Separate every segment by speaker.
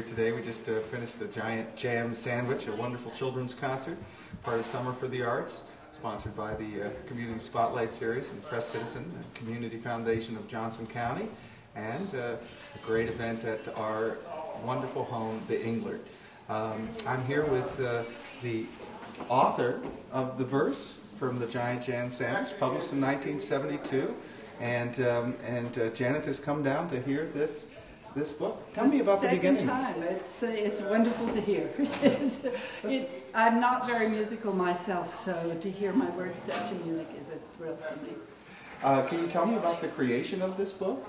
Speaker 1: here today. We just finished the Giant Jam Sandwich, a wonderful children's concert, part of Summer for the Arts, sponsored by the Community Spotlight Series and Press Citizen and Community Foundation of Johnson County, and a great event at our wonderful home, the Englert. I'm here with the author of the verse from the Giant Jam Sandwich, published in 1972, and Janet has come down to hear this book. Tell me about the beginning.
Speaker 2: Second time. It's wonderful to hear. I'm not very musical myself, so to hear my words set to music is a thrill for me.
Speaker 1: Can you tell me about the creation of this book?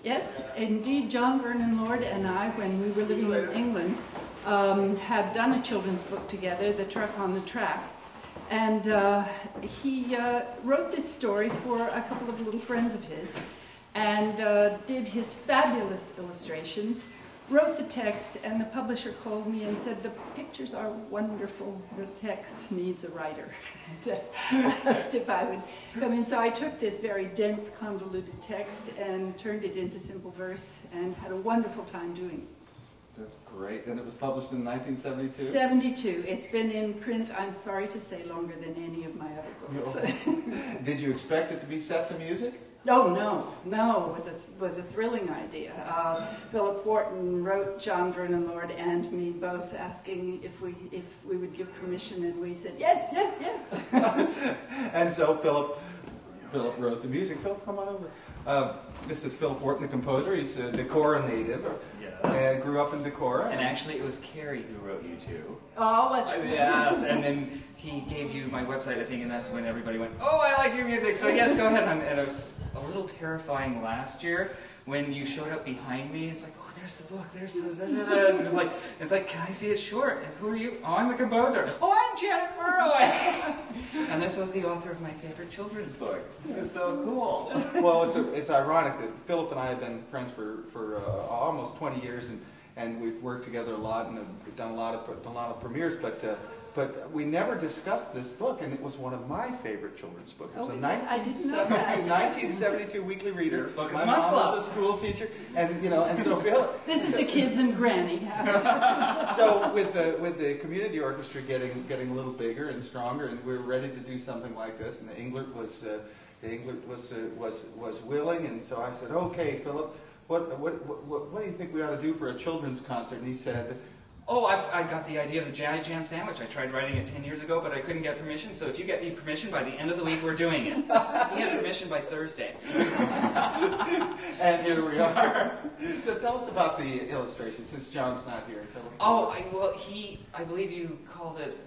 Speaker 2: Yes, indeed, John Vernon Lord and I, when we were living in England, had done a children's book together, The Truck on the Track. And he wrote this story for a couple of little friends of his, and did his fabulous illustrations, wrote the text, and the publisher called me and said, the pictures are wonderful, the text needs a writer. Asked if I would come in. So I took this very dense, convoluted text and turned it into simple verse and had a wonderful time doing it.
Speaker 1: That's great. And it was published in 1972?
Speaker 2: 72. It's been in print, I'm sorry to say, longer than any of my other books.
Speaker 1: Did you expect it to be set to music?
Speaker 2: Oh, no. It was a thrilling idea. Philip Wharton wrote John Vernon Lord and me both asking if we would give permission, and we said, yes.
Speaker 1: And so Philip wrote the music. Philip, come on over. This is Philip Wharton, the composer. He's a Decorah native.
Speaker 3: Yes.
Speaker 1: And grew up in Decorah.
Speaker 3: And actually, it was Carrie who wrote you two.
Speaker 2: Oh,
Speaker 3: yes. And then he gave you my website, I think, and that's when everybody went, oh, I like your music, so yes, go ahead. And it was a little terrifying last year when you showed up behind me. It's like, oh, there's the book, there's the and it's like, can I see it? Sure. And who are you? Oh, I'm the composer. Oh, I'm Janet Murrow. And this was the author of my favorite children's book. It was so cool.
Speaker 1: Well, it's ironic that Philip and I have been friends for almost 20 years, and we've worked together a lot and have done a lot of premieres, but we never discussed this book, and it was one of my favorite children's books. It was a 1972 weekly reader. My mom was a school teacher, and so Philip.
Speaker 2: This is the kids and Granny.
Speaker 1: So with the community orchestra getting a little bigger and stronger, and we were ready to do something like this, and the Englert was willing, and so I said, okay, Philip, what do you think we ought to do for a children's concert? And he said,
Speaker 3: oh, I got the idea of the Giant Jam Sandwich. I tried writing it 10 years ago, but I couldn't get permission, so if you get me permission, by the end of the week, we're doing it. He had permission by Thursday.
Speaker 1: And here we are. So tell us about the illustration, since John's not here. Tell us.
Speaker 3: I believe you called it,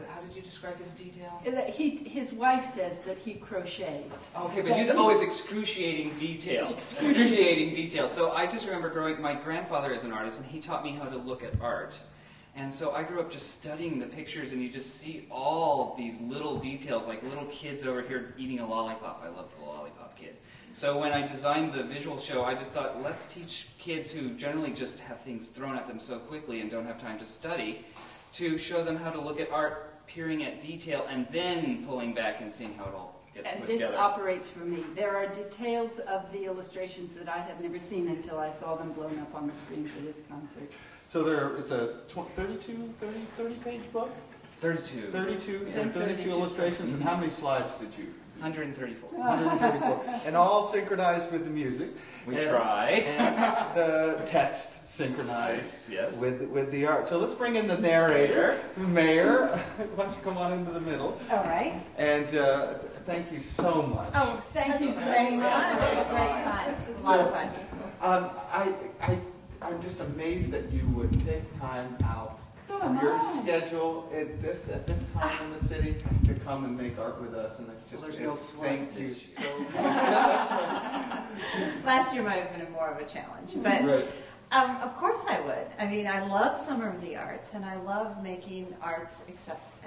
Speaker 3: how did you describe his detail?
Speaker 2: His wife says that he crochets.
Speaker 3: Okay, but he's always excruciating detail. Excruciating detail. So I just remember my grandfather is an artist, and he taught me how to look at art. And so I grew up just studying the pictures, and you just see all these little details, like little kids over here eating a lollipop. I love the Lollipop Kid. So when I designed the visual show, I just thought, let's teach kids who generally just have things thrown at them so quickly and don't have time to study, to show them how to look at art, peering at detail, and then pulling back and seeing how it all gets put together.
Speaker 2: And this operates for me. There are details of the illustrations that I had never seen until I saw them blown up on the screen for this concert.
Speaker 1: So it's a 30-page book?
Speaker 3: 32.
Speaker 1: 32 illustrations, and how many slides did you?
Speaker 3: 134.
Speaker 1: 134. And all synchronized with the music.
Speaker 3: We try.
Speaker 1: And the text synchronized
Speaker 3: yes.
Speaker 1: with the art. So let's bring in the narrator, Mayor. Why don't you come on into the middle?
Speaker 4: All right.
Speaker 1: And thank you so much.
Speaker 4: Oh, thank you very much. It was great fun. A lot of fun.
Speaker 1: I'm just amazed that you would take time out
Speaker 2: So
Speaker 1: from
Speaker 2: am
Speaker 1: your
Speaker 2: I.
Speaker 1: schedule at this time in the city to come and make art with us, and it's just
Speaker 3: there's no
Speaker 1: thank
Speaker 3: flood.
Speaker 1: you so much.
Speaker 4: Last year might have been more of a challenge, but
Speaker 1: Right.
Speaker 4: Of course I would. I mean, I love Summer of the Arts, and I love making arts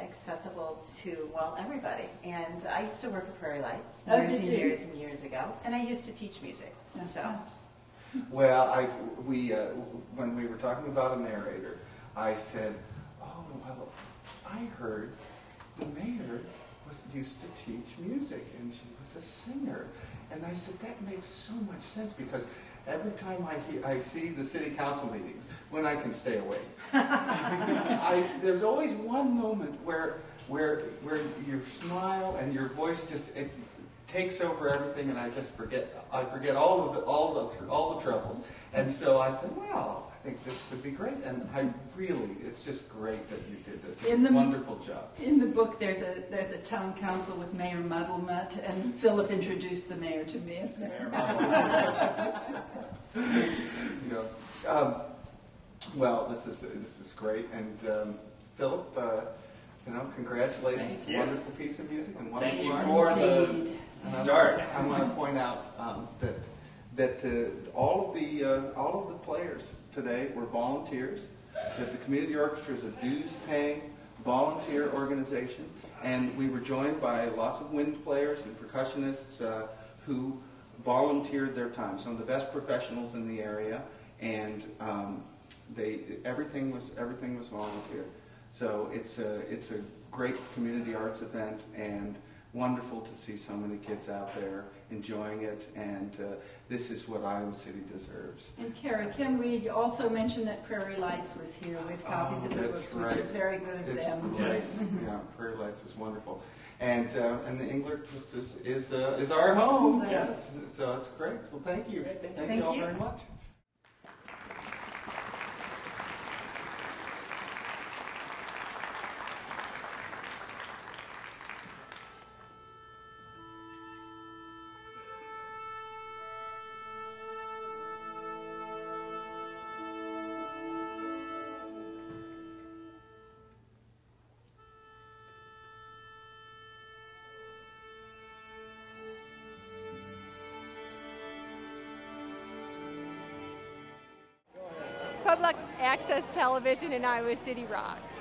Speaker 4: accessible to, well, everybody. And I used to work at Prairie Lights years and years ago, and I used to teach music. So,
Speaker 1: Well, when we were talking about a narrator, I said, oh, well, I heard the mayor used to teach music, and she was a singer. And I said, that makes so much sense, because every time I see the city council meetings, when I can stay awake, there's always one moment where you smile and your voice just it takes over everything, and I forget all the troubles. And so I said, well, I think this would be great, and it's just great that you did this. It's a wonderful job.
Speaker 2: In the book, there's a town council with Mayor Muddlemutt, and Philip introduced the mayor to me as Mayor Muddlemutt.
Speaker 1: Well, this is great, and Philip, congratulations! Wonderful piece of music and wonderful
Speaker 3: Thank you
Speaker 1: art.
Speaker 3: for the start.
Speaker 1: I want to point out that all of the players today were volunteers. That the community orchestra is a dues-paying volunteer organization, and we were joined by lots of wind players and percussionists who volunteered their time. Some of the best professionals in the area, and everything was volunteer. So it's a great community arts event, and wonderful to see so many kids out there enjoying it, and this is what Iowa City deserves.
Speaker 2: And Kara, can we also mention that Prairie Lights was here with copies of the books, which is very good of them.
Speaker 1: Great. Yeah, Prairie Lights is wonderful, and the Englert is our home.
Speaker 2: Yes.
Speaker 1: So it's great. Well, thank you. Thank you all very much.
Speaker 5: Public access television in Iowa City rocks.